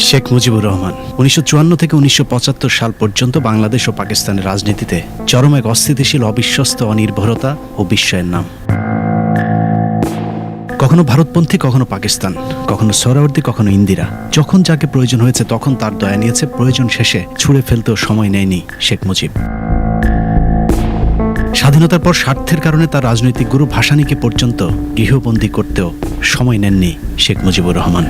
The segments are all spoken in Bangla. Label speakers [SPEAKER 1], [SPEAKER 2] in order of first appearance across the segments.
[SPEAKER 1] শেখ মুজিবুর রহমান ১৯৫৪ থেকে ১৯৭৫ সাল পর্যন্ত বাংলাদেশ ও পাকিস্তানের রাজনীতিতে চরম এক অস্থিতিশীল, অবিশ্বস্ত, অনির্ভরতা ও বিস্ময়ের নাম। কখনো ভারতপন্থী, কখনো পাকিস্তান, কখনো সোহরাওয়ার্দী, কখনো ইন্দিরা। যখন যাকে প্রয়োজন হয়েছে তখন তার দয়া নিয়েছে, প্রয়োজন শেষে ছুঁড়ে ফেলতেও সময় নেয়নি শেখ মুজিব। স্বাধীনতার পর স্বার্থের কারণে তার রাজনৈতিক গুরু ভাসানীকে পর্যন্ত গৃহবন্দী করতেও সময় নেননি শেখ মুজিবুর রহমান।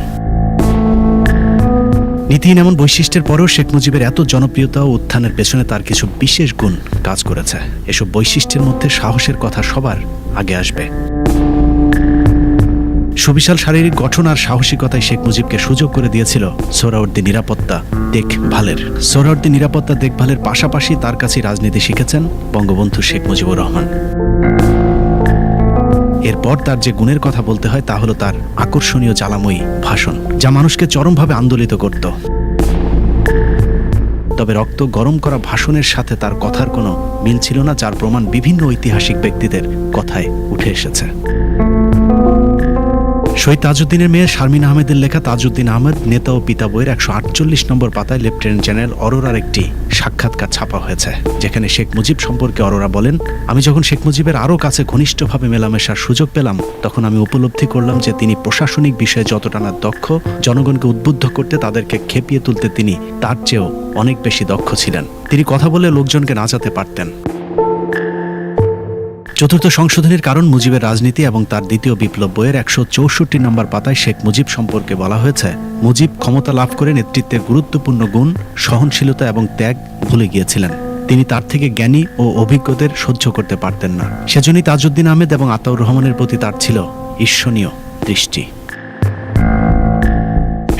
[SPEAKER 1] নীতিহীন এমন বৈশিষ্ট্যের পরেও শেখ মুজিবের এত জনপ্রিয়তা ও উত্থানের পেছনে তার কিছু বিশেষ গুণ কাজ করেছে। এসব বৈশিষ্ট্যের মধ্যে সাহসের কথা সবার আগে আসবে। সুবিশাল শারীরিক গঠন আর সাহসিকতায় শেখ মুজিবকে সুযোগ করে দিয়েছিল সোহরাওয়ার্দী নিরাপত্তা দেখভালের। সোহরাওয়ার্দী নিরাপত্তা দেখভালের পাশাপাশি তার কাছে রাজনীতি শিখেছেন বঙ্গবন্ধু শেখ মুজিবুর রহমান। এরপর তার যে গুণের কথা বলতে হয় তা হলো তার আকর্ষণীয় জ্বালাময়ী ভাষণ, যা মানুষকে চরমভাবে আন্দোলিত করত। তবে রক্ত গরম করা ভাষণের সাথে তার কথার কোনো মিল ছিল না, যার প্রমাণ বিভিন্ন ঐতিহাসিক ব্যক্তিদের কথায় উঠে এসেছে। শহীদ তাজউদ্দিনের মেয়ে শারমিন আহমেদের লেখা তাজউদ্দিন আহমেদ নেতা ও পিতা বইয়ের ১৪৮ নম্বর পাতায় লেফটেন্যান্ট জেনারেল অরোরার একটি সাক্ষাৎকার ছাপা হয়েছে, যেখানে শেখ মুজিব সম্পর্কে অরোরা বলেন, আমি যখন শেখ মুজিবের আরও কাছে ঘনিষ্ঠভাবে মেলামেশার সুযোগ পেলাম, তখন আমি উপলব্ধি করলাম যে তিনি প্রশাসনিক বিষয়ে যতটা না দক্ষ, জনগণকে উদ্বুদ্ধ করতে, তাদেরকে খেপিয়ে তুলতে তিনি তার চেয়েও অনেক বেশি দক্ষ ছিলেন। তিনি কথা বলে লোকজনকে নাচাতে পারতেন। চতুর্থ সংশোধনীর কারণ মুজিবের রাজনীতি এবং তার দ্বিতীয় বিপ্লব বইয়ের ১৬৪ নম্বর পাতায় শেখ মুজিব সম্পর্কে বলা হয়েছে, মুজিব ক্ষমতা লাভ করে নেতৃত্বের গুরুত্বপূর্ণ গুণ সহনশীলতা এবং ত্যাগ ভুলে গিয়েছিলেন। তিনি তার থেকে জ্ঞানী ও অভিজ্ঞদের সহ্য করতে পারতেন না। সেজন্যই তাজউদ্দিন আহমেদ এবং আতাউর রহমানের প্রতি তার ছিল ঈর্ষণীয় দৃষ্টি।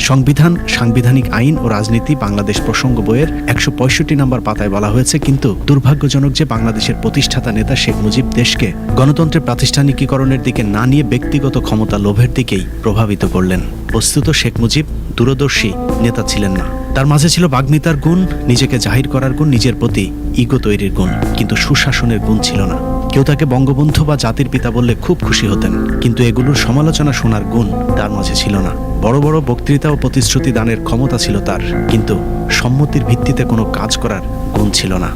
[SPEAKER 1] সংবিধান, সাংবিধানিক আইন ও রাজনীতি বাংলাদেশ প্রসঙ্গ বইয়ের ১৬৫ নম্বর পাতায় বলা হয়েছে, কিন্তু দুর্ভাগ্যজনক যে বাংলাদেশের প্রতিষ্ঠাতা নেতা শেখ মুজিব দেশকে গণতন্ত্রের প্রাতিষ্ঠানিকীকরণের দিকে না নিয়ে ব্যক্তিগত ক্ষমতা লোভের দিকেই প্রভাবিত করলেন। বস্তুত শেখ মুজিব দূরদর্শী নেতা ছিলেন না। তার মাঝে ছিল বাগ্মিতার গুণ, নিজেকে জাহির করার গুণ, নিজের প্রতি ইগো তৈরির গুণ, কিন্তু সুশাসনের গুণ ছিল না। কেউ তাকে বঙ্গবন্ধু বা জাতির পিতা বললে খুব খুশি হতেন, কিন্তু এগুলোর সমালোচনা শোনার গুণ তার মাঝে ছিল না। বড় বড় বক্তৃতা ও প্রতিশ্রুতি দানের ক্ষমতা ছিল তার, কিন্তু সম্মতির ভিত্তিতে কোনো কাজ করার গুণ ছিল না।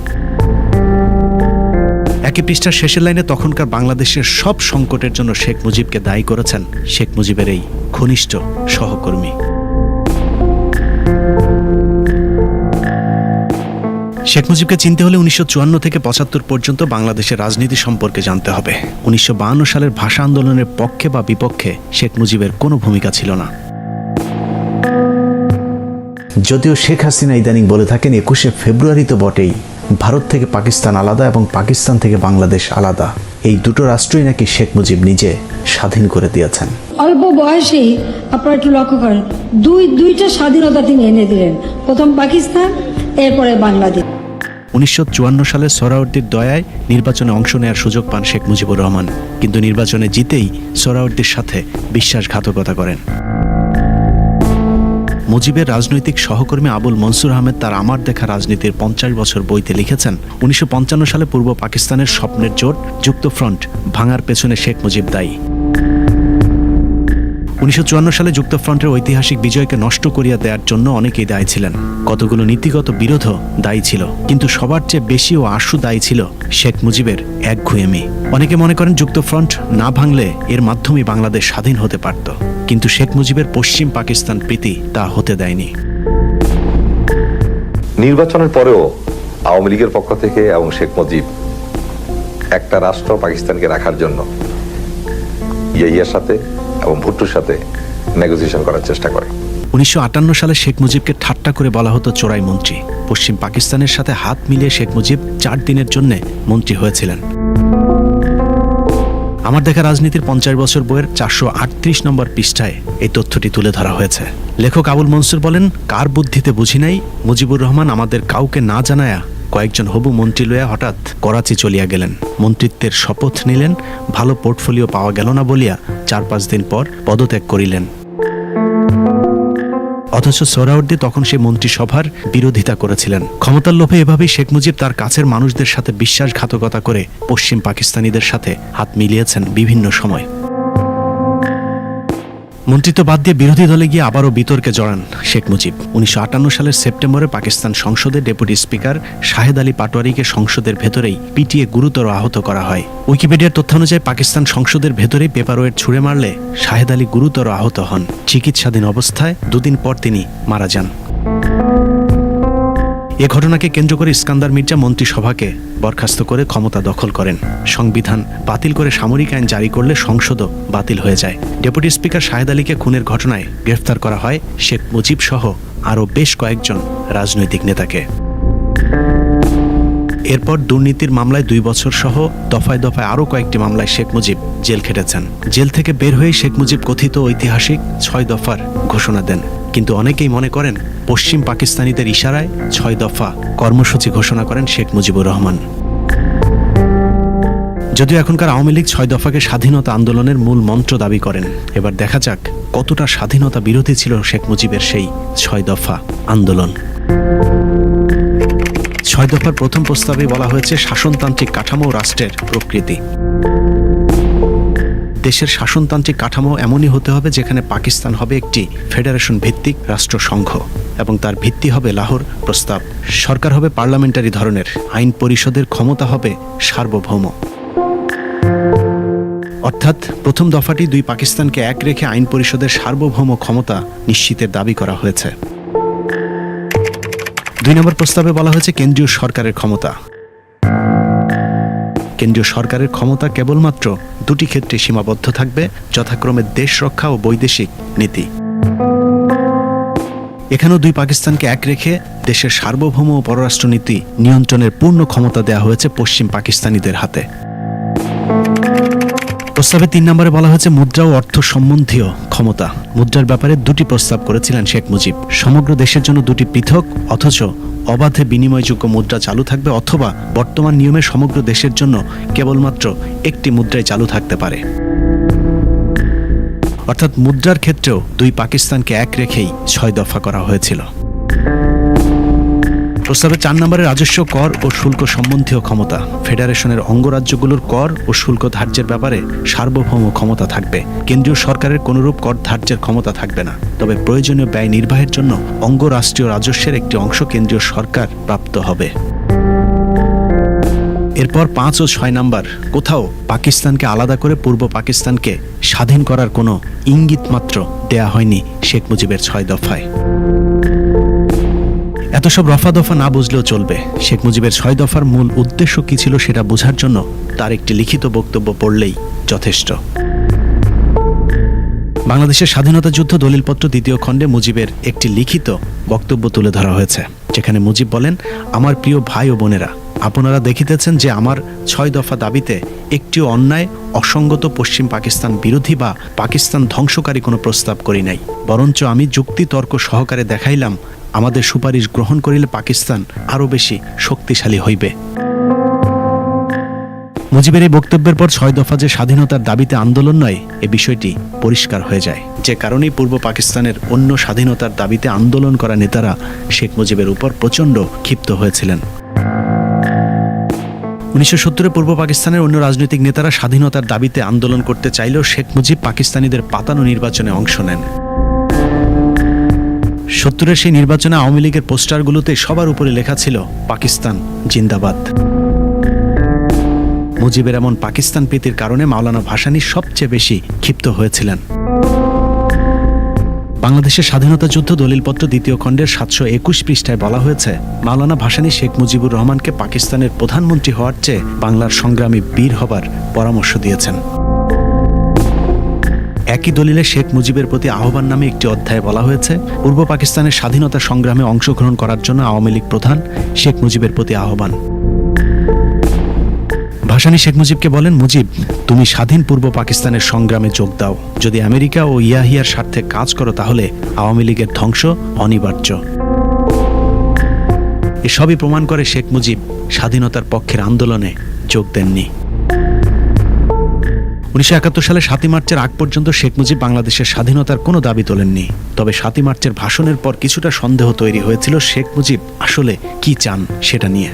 [SPEAKER 1] একই পৃষ্ঠার শেষের লাইনে তখনকার বাংলাদেশের সব সংকটের জন্য শেখ মুজিবকে দায়ী করেছেন শেখ মুজিবের এই ঘনিষ্ঠ সহকর্মী। শেখ মুজিবকে চিনতে হলে ১৯৫৪ থেকে ৭৫ পর্যন্ত বাংলাদেশের রাজনীতি সম্পর্কে জানতে হবে। ১৯৫২ সালের ভাষা আন্দোলনের পক্ষে বা বিপক্ষে শেখ মুজিবের কোনো ভূমিকা ছিল না।
[SPEAKER 2] যদিও শেখ হাসিনা ইদানিং বলে থাকেন ২১শে ফেব্রুয়ারি তো বটেই, ভারত থেকে পাকিস্তান আলাদা এবং পাকিস্তান থেকে বাংলাদেশ আলাদা। এই দুটো রাষ্ট্রই নাকি শেখ মুজিব নিজে স্বাধীন করে দিয়েছেন।
[SPEAKER 3] অল্প বয়সেই আপনারা একটু লক্ষ্য করেন, দুইটা স্বাধীনতা তিনি এনে দিলেন, প্রথম পাকিস্তান, এরপরে বাংলাদেশ।
[SPEAKER 1] ১৯৫৪ সালে সোহরাওয়ার্দীর দয়ায় নির্বাচনে অংশ নেওয়ার সুযোগ পান শেখ মুজিবুর রহমান, কিন্তু নির্বাচনে জিতেই সোহরাওয়ার্দীর সাথে বিশ্বাসঘাতকতা করেন। মুজিবের রাজনৈতিক সহকর্মী আবুল মনসুর আহমেদ তার আমার দেখা রাজনীতির ৫০ বছর বইতে লিখেছেন, ১৯৫৫ সালে পূর্ব পাকিস্তানের স্বপ্নের জোট যুক্তফ্রন্ট ভাঙার পেছনে শেখ মুজিব দায়ী। ১৯৫৪ সালে যুক্তফ্রন্টের ঐতিহাসিক বিজয়কে নষ্ট করিয়া দেওয়ার জন্য অনেকেই দায়ী ছিলেন। কতগুলো নীতিগত বিরোধও দায়ী ছিল, কিন্তু সবার চেয়ে বেশি ও আশু দায়ী ছিল শেখ মুজিবের একগুঁয়েমি। অনেকে মনে করেন যুক্তফ্রন্ট না ভাঙলে এর মাধ্যমেই বাংলাদেশ স্বাধীন হতে পারত, কিন্তু শেখ মুজিবের পশ্চিম পাকিস্তান প্রীতি তা হতে দেয়নি।
[SPEAKER 4] নির্বাচনের পরেও আওয়ামী লীগের পক্ষ থেকে এবং শেখ মুজিব একটা রাষ্ট্র পাকিস্তানকে রাখার জন্য ইয়াহিয়ার সাথে এবং ভুট্টোর সাথে নেগোসিয়েশন করার চেষ্টা করে।
[SPEAKER 1] ১৯৫৮ সালে শেখ মুজিবকে ঠাট্টা করে বলা হতো চোরাই মন্ত্রী। পশ্চিম পাকিস্তানের সাথে হাত মিলিয়ে শেখ মুজিব ৪ দিনের জন্য মন্ত্রী হয়েছিলেন। আমার দেখা রাজনীতির ৫০ বছর বইয়ের ৪৩৮ নম্বর পৃষ্ঠায় এই তথ্যটি তুলে ধরা হয়েছে। লেখক আবুল মনসুর বলেন, কার বুদ্ধিতে বুঝি নাই, মুজিবুর রহমান আমাদের কাউকে না জানায়া কয়েকজন হবু মন্ত্রী লইয়া হঠাৎ করাচি চলিয়া গেলেন। মন্ত্রিত্বের শপথ নিলেন, ভালো পোর্টফোলিও পাওয়া গেল না বলিয়া ৪-৫ দিন পর পদত্যাগ করিলেন। অথচ সোহরাওয়ার্দী তখন সেই মন্ত্রিসভার বিরোধিতা করেছিলেন। ক্ষমতার লোভে এভাবেই শেখ মুজিব তার কাছের মানুষদের সাথে বিশ্বাসঘাতকতা করে পশ্চিম পাকিস্তানিদের সাথে হাত মিলিয়েছেন বিভিন্ন সময়। মন্ত্রিত্ব বাদ দিয়ে বিরোধী দলে গিয়ে আবারও বিতর্কে জড়ান শেখ মুজিব। 1958 সালের সেপ্টেম্বরে পাকিস্তান সংসদে ডেপুটি স্পিকার শাহেদ আলী পাটোয়ারিকে সংসদের ভেতরেই পিটিয়ে গুরুতর আহত করা হয়। উইকিপিডিয়ার তথ্য অনুযায়ী পাকিস্তান সংসদের ভেতরেই পেপারওয়েট ছুঁড়ে মারলে শাহেদ আলী গুরুতর আহত হন। চিকিৎসাধীন অবস্থায় 2 দিন পর তিনি মারা যান। এ ঘটনাকে কেন্দ্র করে ইস্কান্দার মির্জা মন্ত্রিসভাকে বরখাস্ত করে ক্ষমতা দখল করেন। সংবিধান বাতিল করে সামরিক আইন জারি করলে সংসদও বাতিল হয়ে যায়। ডেপুটি স্পিকার শাহেদ আলীকে খুনের ঘটনায় গ্রেফতার করা হয় শেখ মুজিব সহ আরও বেশ কয়েকজন রাজনৈতিক নেতাকে। এরপর দুর্নীতির মামলায় 2 বছর সহ দফায় দফায় আরও কয়েকটি মামলায় শেখ মুজিব জেল খেটেছেন। জেল থেকে বের হয়ে শেখ মুজিব কথিত ঐতিহাসিক 6 দফার ঘোষণা দেন। কিন্তু অনেকেই মনে করেন পশ্চিম পাকিস্তানিদের ইশারায় 6 দফা কর্মসূচি ঘোষণা করেন শেখ মুজিবুর রহমান। যদিও এখনকার আওয়ামী লীগ 6 দফাকে স্বাধীনতা আন্দোলনের মূল মন্ত্র দাবি করেন। এবার দেখা যাক কতটা স্বাধীনতা বিরোধী ছিল শেখ মুজিবের সেই 6 দফা আন্দোলন। 6 দফার প্রথম প্রস্তাবে বলা হয়েছে শাসনতান্ত্রিক কাঠামো ও রাষ্ট্রের প্রকৃতি। দেশের শাসনতান্ত্রিক কাঠামো এমনই হতে হবে যেখানে পাকিস্তান হবে একটি ফেডারেশন ভিত্তিক রাষ্ট্রসংঘ এবং তার ভিত্তি হবে লাহোর প্রস্তাব। সরকার হবে পার্লামেন্টারি ধরনের, আইন পরিষদের ক্ষমতা হবে সার্বভৌম। অর্থাৎ প্রথম দফাটি 2 পাকিস্তানকে এক রেখে আইন পরিষদের সার্বভৌম ক্ষমতা নিশ্চিতের দাবি করা হয়েছে। 2 নম্বর প্রস্তাবে বলা হয়েছে কেন্দ্রীয় সরকারের ক্ষমতা। কেন্দ্রীয় সরকারের ক্ষমতা কেবলমাত্র 2টি ক্ষেত্রে সীমাবদ্ধ থাকবে, যথাক্রমে দেশ রক্ষা ও বৈদেশিক নীতি। এখানেও 2 পাকিস্তানকে এক রেখে দেশের সার্বভৌম ও পররাষ্ট্রনীতি নিয়ন্ত্রণের পূর্ণ ক্ষমতা দেওয়া হয়েছে পশ্চিম পাকিস্তানিদের হাতে। প্রস্তাবে 3 নম্বরে বলা হয়েছে মুদ্রা ও অর্থ সম্বন্ধীয় ক্ষমতা। মুদ্রার ব্যাপারে 2টি প্রস্তাব করেছিলেন শেখ মুজিব। সমগ্র দেশের জন্য 2টি পৃথক অথচ অবাধে বিনিময়যোগ্য মুদ্রা চালু থাকবে, অথবা বর্তমান নিয়মে সমগ্র দেশের জন্য কেবলমাত্র একটি মুদ্রাই চালু থাকতে পারে। অর্থাৎ মুদ্রার ক্ষেত্রেও 2 পাকিস্তানকে এক রেখেই 6 দফা করা হয়েছিল। প্রস্তাবে 4 নম্বরে রাজস্ব, কর ও শুল্ক সম্বন্ধীয় ক্ষমতা। ফেডারেশনের অঙ্গরাজ্যগুলোর কর ও শুল্ক ধার্যের ব্যাপারে সার্বভৌম ক্ষমতা থাকবে। কেন্দ্রীয় সরকারের কোনরূপ কর ধার্যের ক্ষমতা থাকবে না, তবে প্রয়োজনীয় ব্যয় নির্বাহের জন্য অঙ্গরাষ্ট্রীয় রাজস্বের একটি অংশ কেন্দ্রীয় সরকার প্রাপ্ত হবে। এরপর 5 ও 6 নম্বর, কোথাও পাকিস্তানকে আলাদা করে পূর্ব পাকিস্তানকে স্বাধীন করার কোনো ইঙ্গিত মাত্র দেয়া হয়নি শেখ মুজিবের 6 দফায়। এত সব রফা দফা না বুঝলেও চলবে। শেখ মুজিবের 6 দফার মূল উদ্দেশ্য কি ছিল সেটা বোঝার জন্য তার একটি লিখিত বক্তব্য পড়লেই যথেষ্ট। বাংলাদেশের স্বাধীনতা যুদ্ধ দলিলপত্র 2য় খণ্ডে মুজিবের একটি লিখিত বক্তব্য তুলে ধরা হয়েছে, যেখানে মুজিব বলেন, আমার প্রিয় ভাই ও বোনেরা, আপনারা দেখিতেছেন যে আমার 6 দফা দাবিতে একটিও অন্যায়, অসঙ্গত, পশ্চিম পাকিস্তান বিরোধী বা পাকিস্তান ধ্বংসকারী কোনো প্রস্তাব করি নাই। বরঞ্চ আমি যুক্তি তর্ক সহকারে দেখাইলাম আমাদের সুপারিশ গ্রহণ করিলে পাকিস্তান আরও বেশি শক্তিশালী হইবে। মুজিবের এই বক্তব্যের পর 6 দফা যে স্বাধীনতার দাবিতে আন্দোলন নয়, এ বিষয়টি পরিষ্কার হয়ে যায়। যে কারণেই পূর্ব পাকিস্তানের অন্য স্বাধীনতার দাবিতে আন্দোলন করা নেতারা শেখ মুজিবের উপর প্রচণ্ড ক্ষিপ্ত হয়েছিলেন। 1970-এ পূর্ব পাকিস্তানের অন্য রাজনৈতিক নেতারা স্বাধীনতার দাবিতে আন্দোলন করতে চাইলেও শেখ মুজিব পাকিস্তানিদের পাতানো নির্বাচনে অংশ নেন। 70-এর সেই নির্বাচনে আওয়ামী লীগের পোস্টারগুলোতে সবার উপরে লেখা ছিল পাকিস্তান জিন্দাবাদ। মুজিবের এমন পাকিস্তান প্রীতির কারণে মাওলানা ভাসানী সবচেয়ে বেশি ক্ষিপ্ত হয়েছিলেন। বাংলাদেশের স্বাধীনতা যুদ্ধ দলিলপত্র 2য় খণ্ডের 721 পৃষ্ঠায় বলা হয়েছে, মাওলানা ভাসানী শেখ মুজিবুর রহমানকে পাকিস্তানের প্রধানমন্ত্রী হওয়ার চেয়ে বাংলার সংগ্রামী বীর হবার পরামর্শ দিয়েছেন। একই দলিলে শেখ মুজিবের প্রতি আহ্বান নামে একটি অধ্যায়ে বলা হয়েছে, পূর্ব পাকিস্তানের স্বাধীনতা সংগ্রামে অংশগ্রহণ করার জন্য আওয়ামী লীগ প্রধান শেখ মুজিবের প্রতি আহ্বান। ভাসানী শেখ মুজিবকে বলেন, মুজিব, তুমি স্বাধীন পূর্ব পাকিস্তানের সংগ্রামে যোগ দাও। যদি আমেরিকা ও ইয়াহিয়ার স্বার্থে কাজ করো তাহলে আওয়ামী লীগের ধ্বংস অনিবার্য। এসবই প্রমাণ করে শেখ মুজিব স্বাধীনতার পক্ষের আন্দোলনে যোগ দেননি। 1971 সালে 7ই মার্চের আগ পর্যন্ত শেখ মুজিব বাংলাদেশের স্বাধীনতার কোনো দাবি তোলেননি। তবে 7ই মার্চের ভাষণের পর কিছুটা সন্দেহ তৈরি হয়েছিল শেখ মুজিব আসলে কি চান সেটা নিয়ে।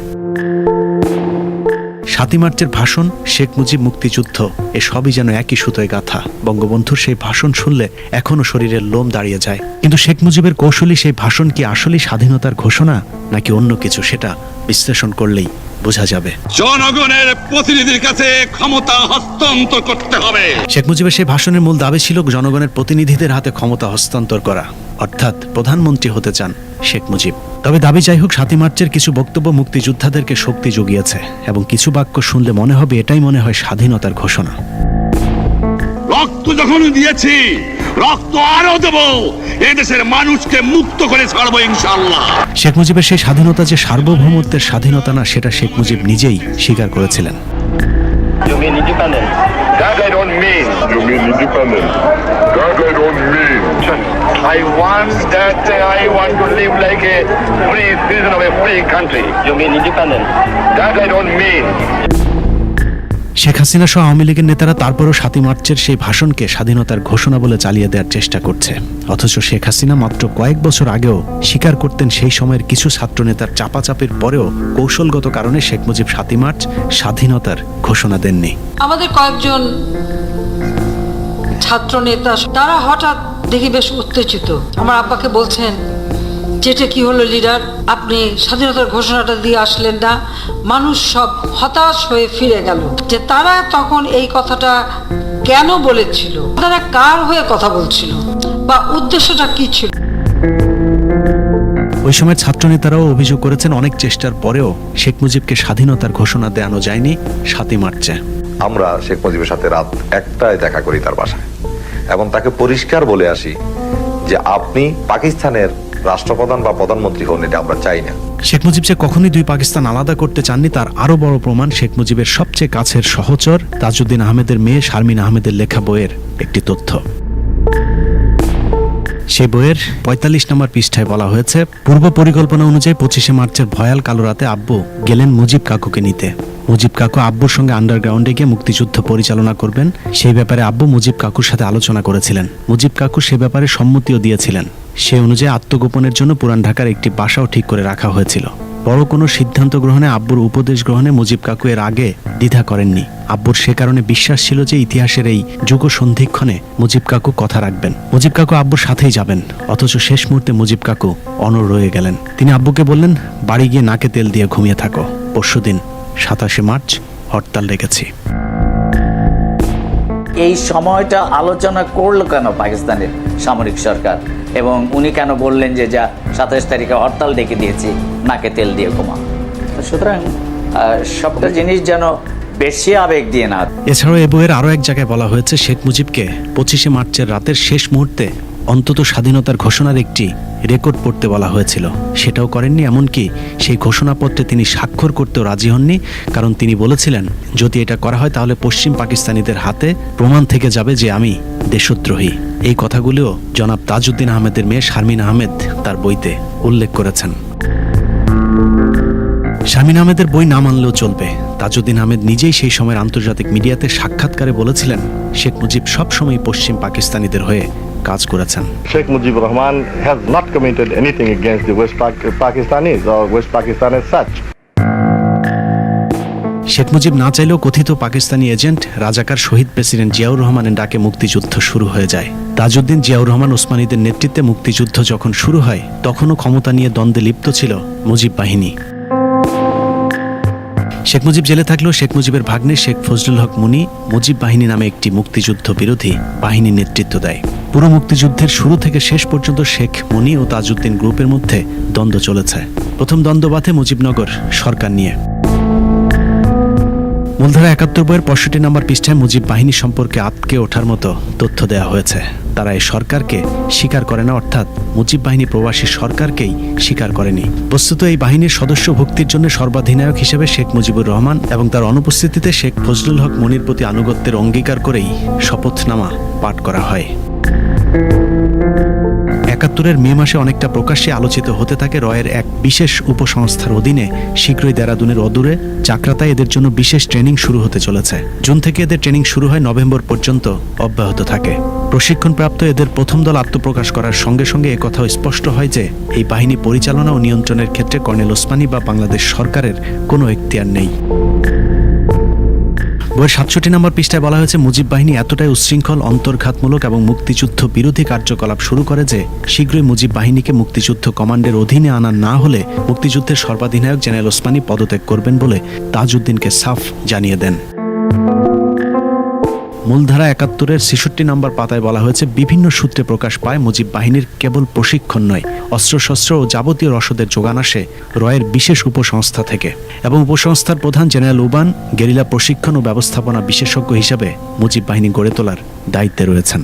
[SPEAKER 1] 7 মার্চের ভাষণ, শেখ মুজিব, মুক্তিযুদ্ধ, এ সবই যেন একই সুতোয় গাঁথা। বঙ্গবন্ধুর সেই ভাষণ শুনলে এখনো শরীরের লোম দাঁড়িয়ে যায়। কিন্তু শেখ মুজিবের কৌশলী সেই ভাষণ কি আসলেই স্বাধীনতার ঘোষণা নাকি অন্য কিছু, সেটা বিশ্লেষণ করলেই বোঝা যাবে।
[SPEAKER 5] জনগণের প্রতিনিধির কাছে ক্ষমতা হস্তান্তর করতে হবে।
[SPEAKER 1] শেখ মুজিবের সেই ভাষণের মূল দাবি ছিল জনগণের প্রতিনিধিদের হাতে ক্ষমতা হস্তান্তর করা, অর্থাৎ প্রধানমন্ত্রী হতে চান শেখ মুজিব। তবে দাবি যাই হোক, 7 মার্চের কিছু বক্তব্য মুক্তিযোদ্ধাদেরকে শক্তি জুগিয়েছে এবং কিছু বাক্য শুনলে মনে হবে এটাই মনে হয় স্বাধীনতার ঘোষণা।
[SPEAKER 5] রক্ত যখন দিয়েছি, রক্ত আরো দেব, এদেশের মানুষকে মুক্ত করে ছাড়বো ইনশাআল্লাহ।
[SPEAKER 1] শেখ মুজিবের সেই স্বাধীনতা যে সার্বভৌমত্বের স্বাধীনতা না, সেটা শেখ মুজিব নিজেই স্বীকার করেছিলেন।
[SPEAKER 6] You mean independence? That I don't mean.
[SPEAKER 7] You mean independent? That I don't mean.
[SPEAKER 6] I want to live like a free citizen of a free country. You mean independence? That I don't mean.
[SPEAKER 1] Sheikh Hasina সহ আওয়ামী লীগের নেতারা তারপরও 7 মার্চের সেই ভাষণকে স্বাধীনতার ঘোষণা বলে চালিয়ে দেওয়ার চেষ্টা করছে। অথচ শেখ হাসিনা মাত্র কয়েক বছর আগেও স্বীকার করতেন সেই সময়ের কিছু ছাত্র নেতার চাপাচাপির পরেও কৌশলগত কারণে শেখ মুজিব 7 মার্চ স্বাধীনতার ঘোষণা দেননি।
[SPEAKER 8] আমাদের কয়েকজন ছাত্র নেতা তারা হঠাৎ দেখি বেশ উত্তেজিত। আমার আব্বাকে বলছেন, যেটা কি হলো লিডার, আপনি স্বাধীনতার ঘোষণাটা দিয়ে আসলেন না। মানুষ সব হতাশ হয়ে ফিরে গেল যে তারা তখন এই কথাটা কেন বলেছিল, তারা কার হয়ে কথা বলছিল বা উদ্দেশ্যটা কি ছিল।
[SPEAKER 1] ওই সময় ছাত্র নেতারাও অভিযোগ করেছেন অনেক চেষ্টার পরেও শেখ মুজিবকে স্বাধীনতার ঘোষণা দেওয়ানো যায়নি 7 মার্চে।
[SPEAKER 4] আমরা শেখ মুজিবের সাথে রাত 1টায় দেখা করি তার বাসায় এবং তাকে পরিষ্কার বলে আসি যে আপনি পাকিস্তানের রাষ্ট্রপ্রধান বা প্রধানমন্ত্রী হন, এটা আমরা চাই না।
[SPEAKER 1] শেখ মুজিব যে কখনোই 2 পাকিস্তান আলাদা করতে চাননি তার আরো বড় প্রমাণ শেখ মুজিবের সবচেয়ে কাছের সহচর তাজউদ্দিন আহমেদের মেয়ে শারমিন আহমেদের লেখা বইয়ের একটি তথ্য। সেই বইয়ের 45 নম্বর পৃষ্ঠায় বলা হয়েছে, পূর্ব পরিকল্পনা অনুযায়ী 25 মার্চের ভয়াল কালো রাতে আব্বু গেলেন মুজিব কাকুকে নিতে। মুজিব কাকু আব্বুর সঙ্গে আন্ডারগ্রাউন্ডে গিয়ে মুক্তিযুদ্ধ পরিচালনা করবেন, সেই ব্যাপারে আব্বু মুজিব কাকুর সাথে আলোচনা করেছিলেন। মুজিব কাকু সে ব্যাপারে সম্মতিও দিয়েছিলেন। সে অনুযায়ী আত্মগোপনের জন্য পুরান ঢাকার একটি বাসাও ঠিক করে রাখা হয়েছিল। বড় কোনো সিদ্ধান্ত গ্রহণে, আব্বুর উপদেশ গ্রহণে মুজিব কাকু এর আগে দ্বিধা করেননি। আব্বুর সে কারণে বিশ্বাস ছিল যে ইতিহাসের এই যুগ সন্ধিক্ষণে মুজিব কাকু কথা রাখবেন। মুজিব কাকু আব্বুর সাথেই যাবেন। অথচ শেষ মুহূর্তে মুজিব কাকু অনড় রয়ে গেলেন। তিনি আব্বুকে বললেন, বাড়ি গিয়ে নাকে তেল দিয়ে ঘুমিয়ে থাকো, পরশুদিন 27 মার্চ হরতাল রেখেছি।
[SPEAKER 9] এই সময়টা আলোচনা করলো কেন পাকিস্তানের সামরিক সরকার, এবং উনি কেন বললেন যে যা 27 তারিখে হরতাল ডেকে দিয়েছি, নাকে তেল দিয়ে ঘুমা। সুতরাং সবটা জিনিস যেন বেশি আবেগ দিয়ে না।
[SPEAKER 1] এছাড়াও এ বইয়ের আরো এক জায়গায় বলা হয়েছে শেখ মুজিবকে 25 মার্চের রাতের শেষ মুহূর্তে অন্তত স্বাধীনতার ঘোষণার একটি রেকর্ড পড়তে বলা হয়েছিল। সেটাও করেননি, এমনকি সেই ঘোষণাপত্রে তিনি স্বাক্ষর করতেও রাজি হননি, কারণ তিনি বলেছিলেন যদি এটা করা হয় তাহলে পশ্চিম পাকিস্তানিদের হাতে প্রমাণ থেকে যাবে যে আমি দেশদ্রোহী। এই কথাগুলিও জনাব তাজউদ্দিন আহমেদের মেয়ে শারমিন আহমেদ তার বইতে উল্লেখ করেছেন। শারমিন আহমেদের বই না মানলেও চলবে। তাজউদ্দিন আহমেদ নিজেই সেই সময়ের আন্তর্জাতিক মিডিয়াতে সাক্ষাৎকারে বলেছিলেন শেখ মুজিব সবসময় পশ্চিম পাকিস্তানিদের হয়ে কাজ করেছেন।
[SPEAKER 7] Sheikh Mujibur Rahman has not committed anything against the West Pakistanis or West Pakistan as such.
[SPEAKER 1] Sheikh Mujib না চাইলেও কথিত পাকিস্তানি এজেন্ট রাজাকার শহীদ প্রেসিডেন্ট জিয়াউর রহমানের ডাকে মুক্তিযুদ্ধ শুরু হয়ে যায়। তাজউদ্দিন, জিয়াউর রহমান, ওসমানীদের নেতৃত্বে মুক্তিযুদ্ধ যখন শুরু হয় তখনও ক্ষমতা নিয়ে দ্বন্দ্বে লিপ্ত ছিল মুজিব বাহিনী। শেখ মুজিব জেলে থাকলেও শেখ মুজিবের ভাগ্নে শেখ ফজলুল হক মুনি মুজিব বাহিনী নামে একটি মুক্তিযুদ্ধ বিরোধী বাহিনীর নেতৃত্ব দেয়। পুরো মুক্তিযুদ্ধের শুরু থেকে শেষ পর্যন্ত শেখ মুনি ও তাজউদ্দিন গ্রুপের মধ্যে দ্বন্দ্ব চলেছে। প্রথম দ্বন্দ্ব বাধে মুজিবনগর সরকার নিয়ে। মূলধারা 71 বইয়ের 65 নম্বর পৃষ্ঠায় মুজিব বাহিনী সম্পর্কে আটকে ওঠার মতো তথ্য দেওয়া হয়েছে। তারা এই সরকারকে স্বীকার করে না, অর্থাৎ মুজিব বাহিনী প্রবাসী সরকারকেই স্বীকার করেনি। বস্তুত এই বাহিনীর সদস্য ভুক্তির জন্য সর্বাধিনায়ক হিসেবে শেখ মুজিবুর রহমান এবং তার অনুপস্থিতিতে শেখ ফজলুল হক মুনির প্রতি আনুগত্যের অঙ্গীকার করেই শপথনামা পাঠ করা হয়। 71-এর মে মাসে অনেকটা প্রকাশ্যে আলোচিত হতে থাকে রয়ের এক বিশেষ উপসংস্থার অধীনে শীঘ্রই দেরাদুনের অদূরে চাকরাতায় এদের জন্য বিশেষ ট্রেনিং শুরু হতে চলেছে। জুন থেকে এদের ট্রেনিং শুরু হয়, নভেম্বর পর্যন্ত অব্যাহত থাকে। প্রশিক্ষণপ্রাপ্ত এদের প্রথম দল আত্মপ্রকাশ করার সঙ্গে সঙ্গে একথাও স্পষ্ট হয় যে এই বাহিনী পরিচালনা ও নিয়ন্ত্রণের ক্ষেত্রে কর্নেল ওসমানী বা বাংলাদেশ সরকারের কোনো এখতিয়ার নেই। বইয়ের 67 নম্বর পৃষ্ঠায় বলা হয়েছে মুজিব বাহিনী এতটাই উচ্ছৃঙ্খল, অন্তর্ঘাতমূলক এবং মুক্তিযুদ্ধ বিরোধী কার্যকলাপ শুরু করে যে শীঘ্রই মুজিব বাহিনীকে মুক্তিযুদ্ধ কমান্ডের অধীনে আনা না হলে মুক্তিযুদ্ধের সর্বাধিনায়ক জেনারেল ওসমানী পদত্যাগ করবেন বলে তাজউদ্দিনকে সাফ জানিয়ে দেন। মূলধারা 71-এর 66 নম্বর পাতায় বলা হয়েছে বিভিন্ন সূত্রে প্রকাশ পায় মুজিব বাহিনীর কেবল প্রশিক্ষণ নয়, অস্ত্রশস্ত্র ও যাবতীয় রসদের যোগান আসে রয়ের বিশেষ উপসংস্থা থেকে এবং উপসংস্থার প্রধান জেনারেল উবান গেরিলা প্রশিক্ষণ ও ব্যবস্থাপনা বিশেষজ্ঞ হিসেবে মুজিব বাহিনী গড়ে তোলার দায়িত্বে রয়েছেন।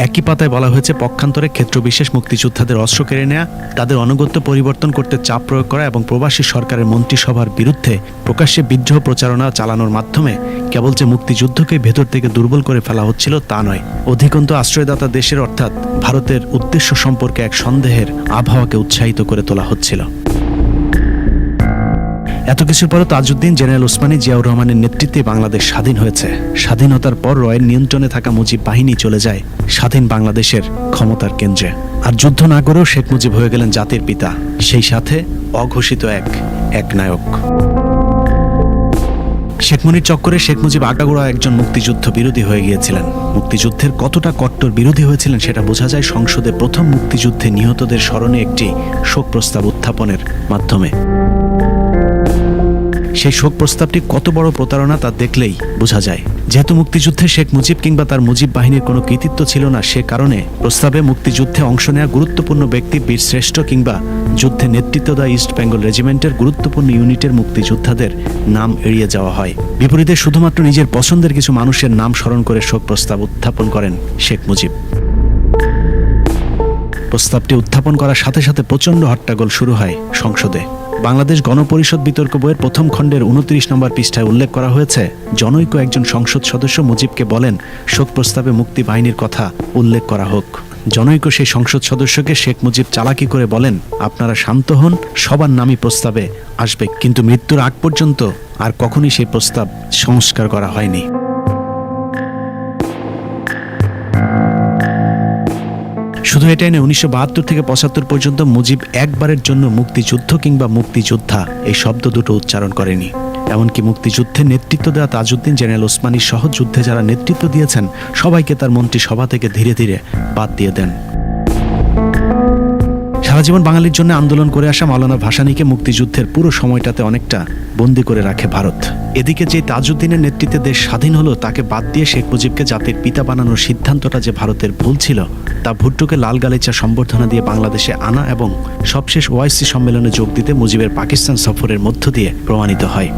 [SPEAKER 1] একই পাতায় বলা হয়েছে পক্ষান্তরে ক্ষেত্রবিশেষ মুক্তিযোদ্ধাদের অস্ত্র কেড়ে নেয়া, তাদের অনুগত্য পরিবর্তন করতে চাপ প্রয়োগ করা এবং প্রবাসী সরকারের মন্ত্রিসভার বিরুদ্ধে প্রকাশ্যে বিদ্রোহ প্রচারণা চালানোর মাধ্যমে কেবল যে মুক্তিযুদ্ধকে ভেতর থেকে দুর্বল করে ফেলা হচ্ছিল তা নয়, অধিকন্ত আশ্রয়দাতা দেশের অর্থাৎ ভারতের উদ্দেশ্য সম্পর্কে এক সন্দেহের আবহাওয়াকে উৎসাহিত করে তোলা হচ্ছিল। এত কিছুর পরও তাজউদ্দিন, জেনারেল ওসমানী, জিয়াউর রহমানের নেতৃত্বে বাংলাদেশ স্বাধীন হয়েছে। স্বাধীনতার পর রয়ের নিয়ন্ত্রণে থাকা মুজিব বাহিনী চলে যায় স্বাধীন বাংলাদেশের ক্ষমতার কেন্দ্রে। আর যুদ্ধ না করেও শেখ মুজিব হয়ে গেলেন জাতির পিতা, সেই সাথে অঘোষিত এক নায়ক। শেখ মুজিবের চক্করে শেখ মুজিব আগাগোড়া একজন মুক্তিযুদ্ধ বিরোধী হয়ে গিয়েছিলেন। মুক্তিযুদ্ধের কতটা কট্টর বিরোধী হয়েছিলেন সেটা বোঝা যায় সংসদে প্রথম মুক্তিযুদ্ধে নিহতদের স্মরণে একটি শোক প্রস্তাব উত্থাপনের মাধ্যমে। সেই শোক প্রস্তাবটি কত বড় প্রতারণা তা দেখলেই বোঝা যায়। যেহেতু মুক্তিযুদ্ধে শেখ মুজিব কিংবা তার মুজিব বাহিনীর কোনো কৃতিত্ব ছিল না, সে কারণে প্রস্তাবে মুক্তিযুদ্ধে অংশ নেওয়া গুরুত্বপূর্ণ ব্যক্তি বীর শ্রেষ্ঠ কিংবা যুদ্ধে নেতৃত্ব দেওয়া ইস্ট বেঙ্গল রেজিমেন্টের গুরুত্বপূর্ণ ইউনিটের মুক্তিযোদ্ধাদের নাম এড়িয়ে যাওয়া হয়। বিপরীতে শুধুমাত্র নিজের পছন্দের কিছু মানুষের নাম স্মরণ করে শোক প্রস্তাব উত্থাপন করেন শেখ মুজিব। প্রস্তাবটি উত্থাপন করার সাথে সাথে প্রচণ্ড হট্টগোল শুরু হয় সংসদে। বাংলাদেশ গণপরিষদ বিতর্ক বইয়ের প্রথম খণ্ডের 29 নম্বর পৃষ্ঠায় উল্লেখ করা হয়েছে, জনৈক একজন সংসদ সদস্য মুজিবকে বলেন শোক প্রস্তাবে মুক্তি বাহিনীর কথা উল্লেখ করা হোক। জনৈক সেই সংসদ সদস্যকে শেখ মুজিব চালাকি করে বলেন, আপনারা শান্ত হন, সবার নামই প্রস্তাবে আসবে, কিন্তু মৃত্যুর আগ পর্যন্ত আর কখনই সেই প্রস্তাব সংস্কার করা হয়নি। শুধু এটাই নয়, 1972 থেকে 75 পর্যন্ত মুজিব একবারের জন্য মুক্তিযুদ্ধ কিংবা মুক্তিযোদ্ধা এই শব্দ দুটো উচ্চারণ করেনি। এমনকি মুক্তিযুদ্ধে নেতৃত্ব দেওয়া তাজউদ্দিন, জেনারেল ওসমানী সহ যুদ্ধে যারা নেতৃত্ব দিয়েছেন সবাইকে তার মন্ত্রিসভা থেকে ধীরে ধীরে বাদ দিয়ে দেন। সারা জীবন বাঙালির জন্য আন্দোলন করে আসা মাওলানা ভাসানীকে মুক্তিযুদ্ধের পুরো সময়টাতে অনেকটা বন্দী করে রাখে ভারত। এদিকে যে তাজউদ্দিনের নেতৃত্বে দেশ স্বাধীন হলো, তাকে বাদ দিয়ে শেখ মুজিবকে জাতির পিতা বানানোর সিদ্ধান্তটা যে ভারতের ভুল ছিল তা ভুট্টোকে লাল গালিচা সম্বর্ধনা দিয়ে বাংলাদেশে আনা এবং সবশেষ ওআইসি সম্মেলনে যোগ দিতে মুজিবের পাকিস্তান সফরের মধ্য দিয়ে প্রমাণিত হয়।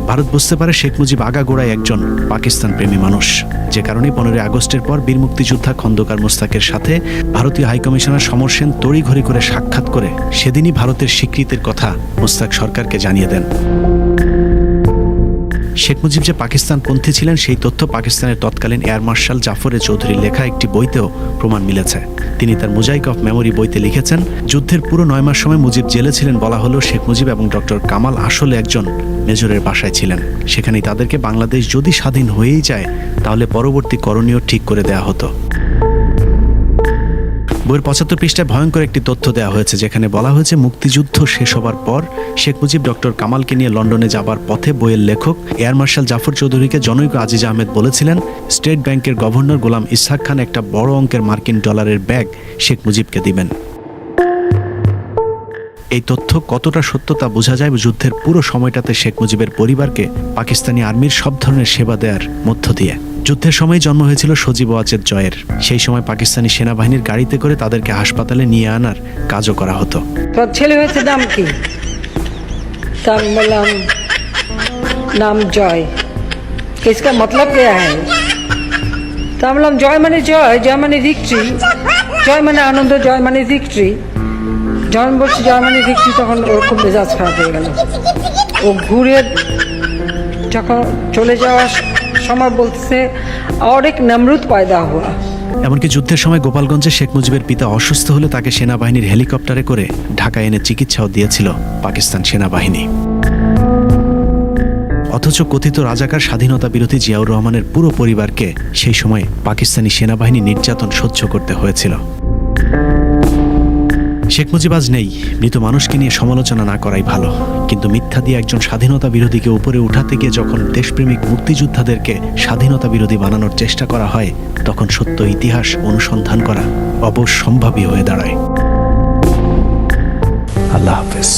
[SPEAKER 1] ভারত বুঝতে পারে শেখ মুজিব আগাগোড়ায় একজন পাকিস্তান প্রেমী মানুষ, যে কারণে 15 আগস্টের পর বীর মুক্তিযোদ্ধা খন্দকার মোস্তাকের সাথে ভারতীয় হাইকমিশনার সমর সেন তড়িঘড়ি করে সাক্ষাৎ করে সেদিনই ভারতের স্বীকৃতির কথা মোস্তাক সরকারকে জানিয়ে দেন। শেখ মুজিব যে পাকিস্তানপন্থী ছিলেন সেই তথ্য পাকিস্তানের তৎকালীন এয়ার মার্শাল জাফরে চৌধুরীর লেখা একটি বইতেও প্রমাণ মিলেছে। তিনি তার মোজাইক অফ মেমোরি বইতে লিখেছেন, যুদ্ধের পুরো 9 মাস সময় মুজিব জেলে ছিলেন বলা হলো শেখ মুজিব এবং ডক্টর কামাল আসলে একজন মেজরের বাসায় ছিলেন। সেখানেই তাদেরকে বাংলাদেশ যদি স্বাধীন হয়েই যায় তাহলে পরবর্তী করণীয় ঠিক করে দেয়া হতো। বইয়ের 75 পৃষ্ঠায় ভয়ঙ্কর একটি তথ্য দেওয়া হয়েছে, যেখানে বলা হয়েছে মুক্তিযুদ্ধ শেষ হবার পর শেখ মুজিব ডক্টর কামালকে নিয়ে লন্ডনে যাবার পথে বইয়ের লেখক এয়ার মার্শাল জাফর চৌধুরীকে জনৈক আজিজ আহমেদ বলেছিলেন স্টেট ব্যাংকের গভর্নর গোলাম ইসহাক খান একটা বড় অঙ্কের মার্কিন ডলারের ব্যাগ শেখ মুজিবকে দিবেন। এই তথ্য কতটা সত্য তা বোঝা যায় যুদ্ধের পুরো সময়টাতে শেখ মুজিবের পরিবারকে পাকিস্তানি আর্মির সব ধরনের সেবা দেওয়ার মধ্য দিয়ে। যুদ্ধের সময় জন্ম হয়েছিল সজীব ওয়াজেদ জয়ের। সেই সময় পাকিস্তানি সেনাবাহিনীর গাড়িতে করে তাদেরকে হাসপাতালে নিয়ে আনার কাজও করা হতো।
[SPEAKER 8] তোর ছেলে হয়েছে নাম কি? তা আমি বললাম নাম জয়। इसका मतलब क्या है? তা আমি বললাম জয় মানে জয়, জয় মানে ভিক্টরি, জয় মানে আনন্দ, জয় মানে ভিক্টরি। যখন বলছি জয় মানে ভিক্টরি তখন ওর খুব মেজাজ খারাপ হয়ে গেল। ও ঘুরে যখন চলে যাওয়ার সময় বলতেছে और एक नमरूद पैदा हुआ।
[SPEAKER 1] এমনকি যুদ্ধের সময় গোপালগঞ্জে শেখ মুজিবের পিতা অসুস্থ হলে তাকে সেনাবাহিনীর হেলিকপ্টারে করে ঢাকায় এনে চিকিৎসাও দিয়েছিল পাকিস্তান সেনাবাহিনী। অথচ কথিত রাজাকার স্বাধীনতা বিরোধী জিয়াউর রহমানের পুরো পরিবারকে সেই সময় পাকিস্তানি সেনাবাহিনী নির্যাতন সহ্য করতে হয়েছিল। শেখ মুজিব আজ নেই, মৃত মানুষকে নিয়ে সমালোচনা না করাই ভালো। কিন্তু মিথ্যা দিয়ে একজন স্বাধীনতা বিরোধীকে উপরে উঠাতে গিয়ে যখন দেশপ্রেমিক মুক্তিযোদ্ধাদেরকে স্বাধীনতা বিরোধী বানানোর চেষ্টা করা হয়, তখন সত্য ইতিহাস অনুসন্ধান করা অবশ্যম্ভাবী হয়ে দাঁড়ায়।
[SPEAKER 2] আল্লাহ হাফেজ।